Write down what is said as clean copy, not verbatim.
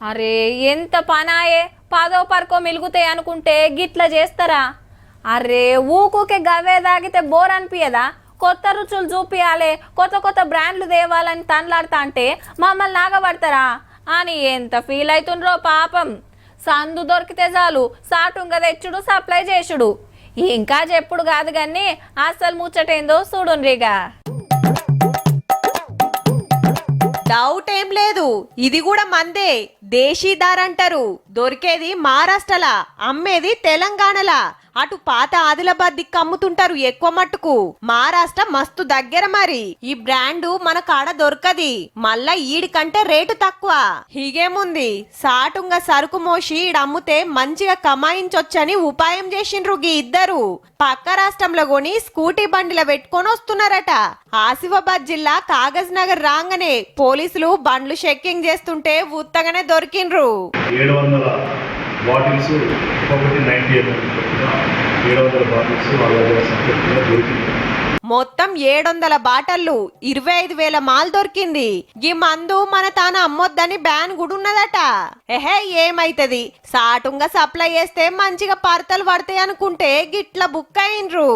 అరే ఎంత పనాయే, పదో పరకో మిలుగుతాయి అనుకుంటే గిట్ల చేస్తారా? అరే ఊకూకే గవే తాగితే బోర్ అనిపించదా? కొత్త రుచులు చూపియాలి, కొత్త కొత్త బ్రాండ్లు తేవాలని తనలాడుతా అంటే మమ్మల్ని నాగబడతారా అని ఎంత ఫీల్ అవుతుండ్రో పాపం. సందు దొరికితే చాలు సాటుంగా తెచ్చుడు, సప్లై చేసుడు. ఇంకా చెప్పుడు కాదు కానీ అసలు ముచ్చటేందో చూడుండ్రిగా. డౌట్ ఏం లేదు, ఇది కూడా మందే. దేశీదార్ అంటారు. దొరికేది మహారాష్ట్రలా, అమ్మేది తెలంగాణలా. అటు పాత ఆదిలాబాద్ దిక్కు అమ్ముతుంటారు ఎక్కువ మట్టుకు. మహారాష్ట్ర మస్తు దగ్గర మరి. ఈ బ్రాండు మన కాడ దొరకది, మళ్ళా ఈడికంటే రేటు తక్కువ. హీగేముంది, సాటుంగా సరుకు మోసి ఈడ అమ్ముతే మంచిగా కమాయించొచ్చని ఉపాయం చేసిండ్రు గీ ఇద్దరు. పక్క రాష్ట్రంలో కొని స్కూటీ బండిలో పెట్టుకొని వస్తున్నారట. ఆసిఫాబాద్ జిల్లా కాగజ్ నగర్ రాగానే పోలీసులు బండ్లు చెక్కింగ్ చేస్తుంటే ఉత్తగానే దొరికిండ్రు. 700 బాటిల్స్, ఒక్కొక్కటి 90 ml, 700 బాటిల్స్ వాళ్ళ దగ్గర దొరికింది. మొత్తం 700 బాటళ్ళు, 25,000 మాల్ దొరికింది. ఈ మందు మన తాన అమ్మొద్దని బ్యాన్ కూడా ఉన్నదట. ఎహే ఏమైతది, సాటుంగా సప్లై చేస్తే మంచిగా పర్తలు పడతాయి అనుకుంటే గిట్ల బుక్ అయిండ్రు.